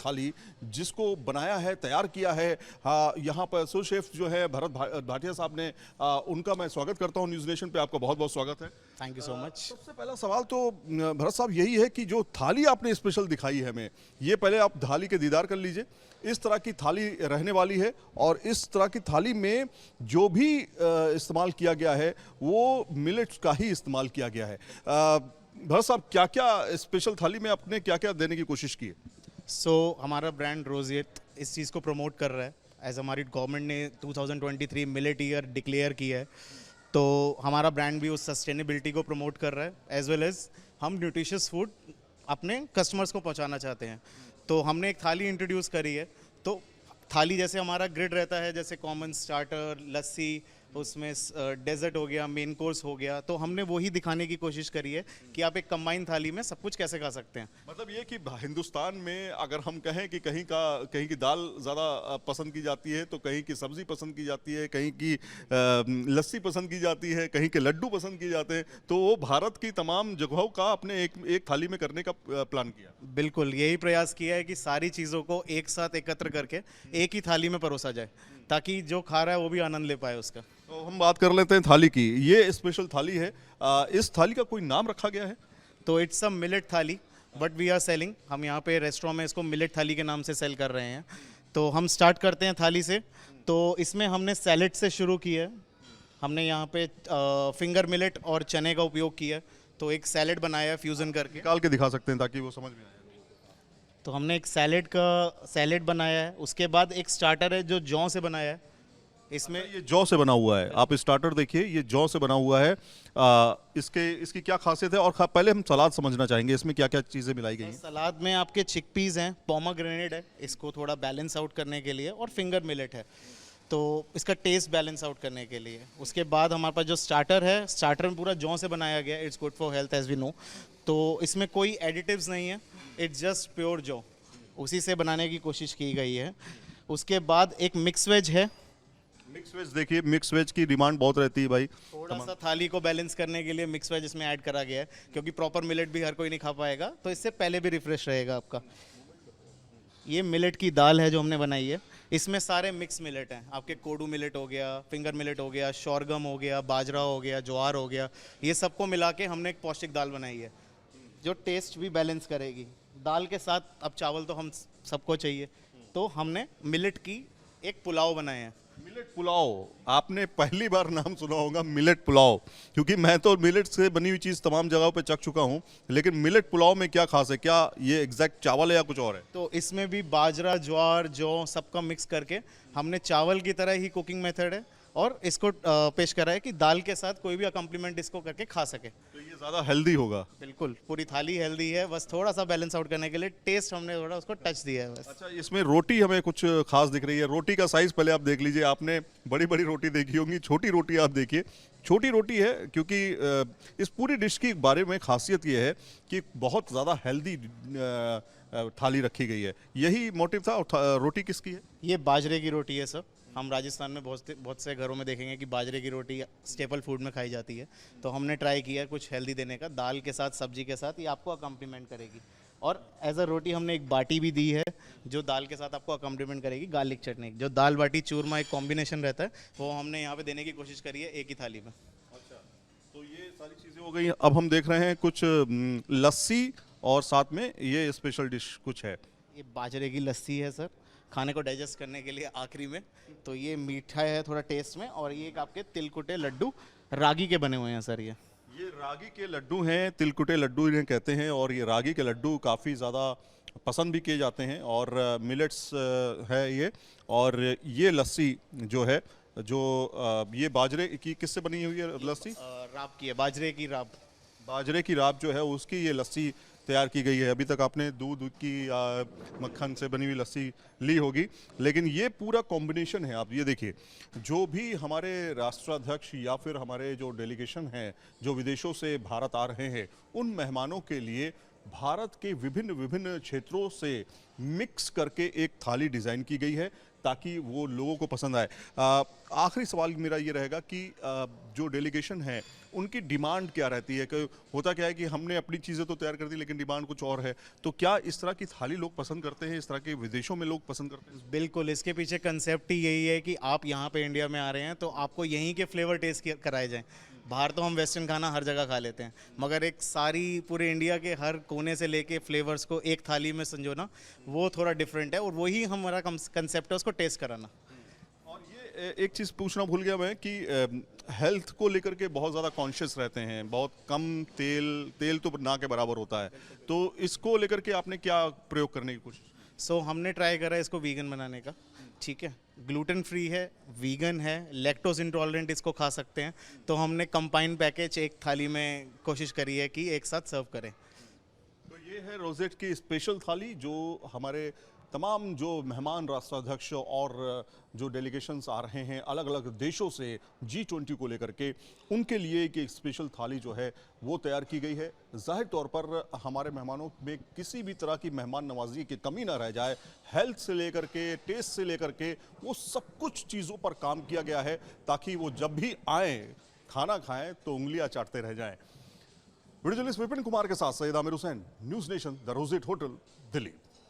थाली जिसको बनाया है, तैयार किया है यहाँ पर सो शेफ जो है भरत भाटिया साहब ने, उनका मैं स्वागत करता हूँ न्यूज़ नेशन पे। आपका बहुत बहुत स्वागत है। Thank you so much. सबसे पहला सवाल तो भरत साहब यही है कि जो थाली आपने स्पेशल दिखाई है हमें, ये पहले आप थाली के दीदार कर लीजिए। इस तरह की थाली रहने वाली है और इस तरह की थाली में जो भी इस्तेमाल किया गया है वो मिलेट्स का ही इस्तेमाल किया गया है। भरत साहब, क्या क्या स्पेशल थाली में आपने क्या क्या देने की कोशिश की है? हमारा ब्रांड रोजियत इस चीज़ को प्रमोट कर रहा है। एज हमारी गवर्नमेंट ने 2023 मिलेट ईयर डिक्लेयर किया है, तो हमारा ब्रांड भी उस सस्टेनेबिलिटी को प्रमोट कर रहा है। एज वेल एज हम न्यूट्रिशियस फूड अपने कस्टमर्स को पहुंचाना चाहते हैं, तो हमने एक थाली इंट्रोड्यूस करी है। तो थाली जैसे हमारा ग्रिड रहता है, जैसे कॉमन स्टार्टर, लस्सी, उसमें डेजर्ट हो गया, मेन कोर्स हो गया, तो हमने वही दिखाने की कोशिश करी है कि आप एक कंबाइन थाली में सब कुछ कैसे खा सकते हैं। मतलब ये कि हिंदुस्तान में अगर हम कहें कि कहीं की दाल ज़्यादा पसंद की जाती है, तो कहीं की सब्ज़ी पसंद की जाती है, कहीं की लस्सी पसंद की जाती है, कहीं के लड्डू पसंद किए जाते हैं, तो वो भारत की तमाम जगहों का अपने एक थाली में करने का प्लान किया। बिल्कुल यही प्रयास किया है कि सारी चीज़ों को एक साथ एकत्र करके एक ही थाली में परोसा जाए, ताकि जो खा रहा है वो भी आनंद ले पाए उसका। तो हम बात कर लेते हैं थाली की। ये स्पेशल थाली है, इस थाली का कोई नाम रखा गया है? तो इट्स अ मिलेट थाली, बट वी आर सेलिंग, हम यहाँ पे रेस्टोरेंट में इसको मिलेट थाली के नाम से सेल कर रहे हैं। तो हम स्टार्ट करते हैं थाली से। तो इसमें हमने सैलेड से शुरू किया है। हमने यहाँ पे फिंगर मिलेट और चने का उपयोग किया है, तो एक सैलेड बनाया है फ्यूज़न करके। निकाल के दिखा सकते हैं ताकि वो समझ में आए। तो हमने एक सैलेड बनाया है। उसके बाद एक स्टार्टर है जो जौ से बनाया है। इसमें ये जौ से बना हुआ है, आप स्टार्टर देखिए, ये जौ से बना हुआ है। इसकी क्या खासियत है? और पहले हम सलाद समझना चाहेंगे, इसमें क्या क्या चीज़ें मिलाई गई हैं? सलाद में आपके चिकपीस हैं, पोमाग्रेनेट है, इसको थोड़ा बैलेंस आउट करने के लिए, और फिंगर मिलेट है, तो इसका टेस्ट बैलेंस आउट करने के लिए। उसके बाद हमारे पास जो स्टार्टर है, स्टार्टर में पूरा जौ से बनाया गया है। It's good for health as we know. तो इसमें कोई एडिटिव्स नहीं है, इट्स जस्ट प्योर जौ, उसी से बनाने की कोशिश की गई है। उसके बाद एक मिक्स वेज है। मिक्स वेज देखिए, मिक्स वेज की डिमांड बहुत रहती है भाई। थोड़ा सा थाली को बैलेंस करने के लिए मिक्स वेज इसमें ऐड करा गया है, क्योंकि प्रॉपर मिलेट भी हर कोई नहीं खा पाएगा, तो इससे पहले भी रिफ्रेश रहेगा आपका। ये मिलेट की दाल है जो हमने बनाई है। इसमें सारे मिक्स मिलेट हैं, आपके कोडू मिलेट हो गया, फिंगर मिलेट हो गया, शोरगम हो गया, बाजरा हो गया, ज्वार हो गया, ये सबको मिला के हमने एक पौष्टिक दाल बनाई है जो टेस्ट भी बैलेंस करेगी। दाल के साथ अब चावल तो हम सबको चाहिए, तो हमने मिलेट की एक पुलाव बनाए हैं। मिलेट पुलाव, आपने पहली बार नाम सुना होगा मिलेट पुलाव, क्योंकि मैं तो मिलेट से बनी हुई चीज़ तमाम जगहों पे चख चुका हूँ, लेकिन मिलेट पुलाव में क्या खास है? क्या ये एग्जैक्ट चावल है या कुछ और है? तो इसमें भी बाजरा, ज्वार, जौ सबका मिक्स करके हमने चावल की तरह ही कुकिंग मेथड है, और इसको पेश करा है कि दाल के साथ कोई भी अकम्प्लीमेंट इसको करके खा सके। तो ये ज़्यादा हेल्दी होगा। बिल्कुल, पूरी थाली हेल्दी है, बस थोड़ा सा बैलेंस आउट करने के लिए टेस्ट हमने थोड़ा उसको टच दिया है बस। अच्छा, इसमें रोटी हमें कुछ खास दिख रही है। रोटी का साइज पहले आप देख लीजिए। आपने बड़ी बड़ी रोटी देखी होंगी, छोटी रोटी आप देखिए। छोटी रोटी है, क्योंकि इस पूरी डिश की बारे में खासियत ये है कि बहुत ज़्यादा हेल्दी थाली रखी गई है। यही मोटिव था। और रोटी किसकी है? ये बाजरे की रोटी है सर। हम राजस्थान में बहुत से घरों में देखेंगे कि बाजरे की रोटी स्टेपल फूड में खाई जाती है, तो हमने ट्राई किया कुछ हेल्दी देने का। दाल के साथ, सब्जी के साथ ये आपको अकम्प्लीमेंट करेगी, और एज अ रोटी हमने एक बाटी भी दी है जो दाल के साथ आपको अकम्प्लीमेंट करेगी, गार्लिक चटनी। जो दाल बाटी चूरमा एक कॉम्बिनेशन रहता है, वो हमने यहाँ पे देने की कोशिश करी है एक ही थाली में। अच्छा, तो ये सारी चीज़ें हो गई। अब हम देख रहे हैं कुछ लस्सी, और साथ में ये स्पेशल डिश कुछ है। ये बाजरे की लस्सी है सर, खाने को डाइजेस्ट करने के लिए आखिरी में। तो ये मीठा है थोड़ा टेस्ट में, और ये एक आपके तिलकुटे लड्डू रागी के बने हुए हैं सर। ये रागी के लड्डू हैं, तिलकुटे लड्डू इन्हें कहते हैं, और ये रागी के लड्डू काफ़ी ज़्यादा पसंद भी किए जाते हैं, और मिलेट्स है ये। और ये लस्सी जो है, जो ये बाजरे की किससे बनी हुई है लस्सी? राब की है, बाजरे की राब। बाजरे की राब जो है उसकी ये लस्सी तैयार की गई है। अभी तक आपने दूध की मक्खन से बनी हुई लस्सी ली होगी, लेकिन ये पूरा कॉम्बिनेशन है। आप ये देखिए, जो भी हमारे राष्ट्राध्यक्ष या फिर हमारे जो डेलीगेशन हैं जो विदेशों से भारत आ रहे हैं, उन मेहमानों के लिए भारत के विभिन्न विभिन्न क्षेत्रों से मिक्स करके एक थाली डिज़ाइन की गई है ताकि वो लोगों को पसंद आए। आखिरी सवाल मेरा ये रहेगा कि जो डेलीगेशन है उनकी डिमांड क्या रहती है? कि होता क्या है कि हमने अपनी चीज़ें तो तैयार कर दी लेकिन डिमांड कुछ और है, तो क्या इस तरह की थाली लोग पसंद करते हैं? इस तरह के विदेशों में लोग पसंद करते हैं? बिल्कुल, इसके पीछे कंसेप्ट ही यही है कि आप यहाँ पे इंडिया में आ रहे हैं तो आपको यहीं के फ्लेवर टेस्ट कराए जाएँ। बाहर तो हम वेस्टर्न खाना हर जगह खा लेते हैं, मगर एक सारी पूरे इंडिया के हर कोने से लेके फ्लेवर्स को एक थाली में संजोना, वो थोड़ा डिफरेंट है और वही हमारा कंसेप्ट है, उसको टेस्ट कराना। और ये एक चीज़ पूछना भूल गया मैं कि हेल्थ को लेकर के बहुत ज़्यादा कॉन्शियस रहते हैं, बहुत कम तेल तो ना के बराबर होता है, तो इसको लेकर के आपने क्या प्रयोग करने की कोशिश? सो हमने ट्राई करा इसको वीगन बनाने का, ठीक है, ग्लूटेन फ्री है, वीगन है, लैक्टोज इंटॉलरेंट इसको खा सकते हैं, तो हमने कंबाइन पैकेज एक थाली में कोशिश करी है कि एक साथ सर्व करें। तो ये है रोजेट की स्पेशल थाली जो हमारे तमाम जो मेहमान राष्ट्राध्यक्ष और जो डेलीगेशंस आ रहे हैं अलग अलग देशों से G20 को लेकर के, उनके लिए एक स्पेशल थाली जो है वो तैयार की गई है। जाहिर तौर पर हमारे मेहमानों में किसी भी तरह की मेहमान नवाजी की कमी ना रह जाए, हेल्थ से लेकर के टेस्ट से लेकर के वो सब कुछ चीज़ों पर काम किया गया है ताकि वो जब भी आएँ खाना खाएँ तो उंगलियाँ चाटते रह जाएँ। वीडियो जर्नलिस्ट विपिन कुमार के साथ Syed Aamir Hussain, news nation, the rosette hotel, Delhi.